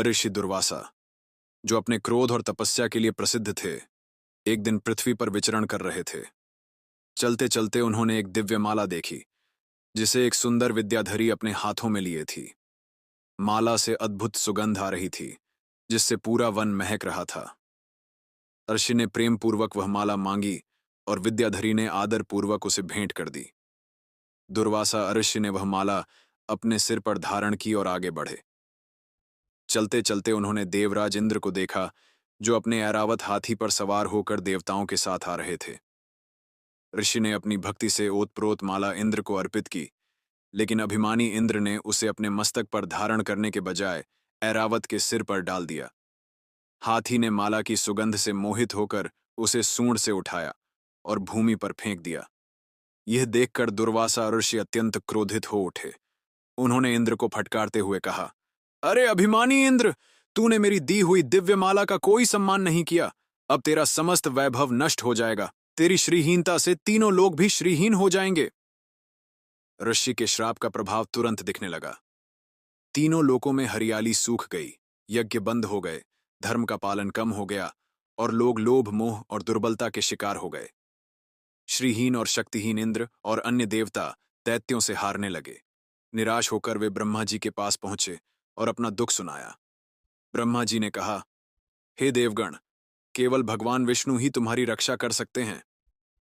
ऋषि दुर्वासा, जो अपने क्रोध और तपस्या के लिए प्रसिद्ध थे, एक दिन पृथ्वी पर विचरण कर रहे थे। चलते चलते उन्होंने एक दिव्य माला देखी, जिसे एक सुंदर विद्याधरी अपने हाथों में लिए थी। माला से अद्भुत सुगंध आ रही थी, जिससे पूरा वन महक रहा था। ऋषि ने प्रेम पूर्वक वह माला मांगी और विद्याधरी ने आदर पूर्वक उसे भेंट कर दी। दुर्वासा ऋषि ने वह माला अपने सिर पर धारण की और आगे बढ़े। चलते चलते उन्होंने देवराज इंद्र को देखा, जो अपने ऐरावत हाथी पर सवार होकर देवताओं के साथ आ रहे थे। ऋषि ने अपनी भक्ति से ओतप्रोत माला इंद्र को अर्पित की, लेकिन अभिमानी इंद्र ने उसे अपने मस्तक पर धारण करने के बजाय ऐरावत के सिर पर डाल दिया। हाथी ने माला की सुगंध से मोहित होकर उसे सूंड से उठाया और भूमि पर फेंक दिया। यह देखकर दुर्वासा ऋषि अत्यंत क्रोधित हो उठे। उन्होंने इंद्र को फटकारते हुए कहा, अरे अभिमानी इंद्र, तूने मेरी दी हुई दिव्य माला का कोई सम्मान नहीं किया। अब तेरा समस्त वैभव नष्ट हो जाएगा। तेरी श्रीहीनता से तीनों लोग भी श्रीहीन हो जाएंगे। ऋषि के श्राप का प्रभाव तुरंत दिखने लगा। तीनों लोकों में हरियाली सूख गई, यज्ञ बंद हो गए, धर्म का पालन कम हो गया और लोग लोभ, मोह और दुर्बलता के शिकार हो गए। श्रीहीन और शक्तिहीन इंद्र और अन्य देवता दैत्यों से हारने लगे। निराश होकर वे ब्रह्मा जी के पास पहुंचे और अपना दुख सुनाया। ब्रह्मा जी ने कहा, हे देवगण, केवल भगवान विष्णु ही तुम्हारी रक्षा कर सकते हैं।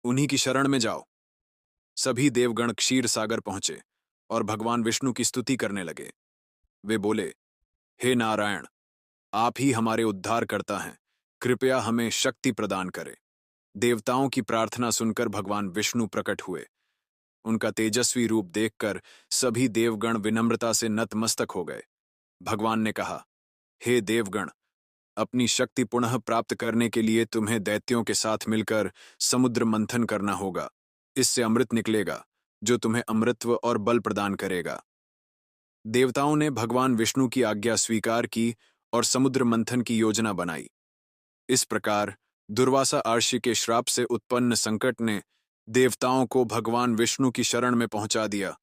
उन्हीं की शरण में जाओ। सभी देवगण क्षीर सागर पहुंचे और भगवान विष्णु की स्तुति करने लगे। वे बोले, हे नारायण, आप ही हमारे उद्धार करता हैं। कृपया हमें शक्ति प्रदान करें। देवताओं की प्रार्थना सुनकर भगवान विष्णु प्रकट हुए। उनका तेजस्वी रूप देखकर सभी देवगण विनम्रता से नतमस्तक हो गए। भगवान ने कहा, हे देवगण, अपनी शक्ति पुनः प्राप्त करने के लिए तुम्हें दैत्यों के साथ मिलकर समुद्र मंथन करना होगा। इससे अमृत निकलेगा, जो तुम्हें अमृतत्व और बल प्रदान करेगा। देवताओं ने भगवान विष्णु की आज्ञा स्वीकार की और समुद्र मंथन की योजना बनाई। इस प्रकार दुर्वासा ऋषि के श्राप से उत्पन्न संकट ने देवताओं को भगवान विष्णु की शरण में पहुंचा दिया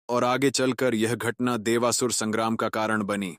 और आगे चलकर यह घटना देवासुर संग्राम का कारण बनी।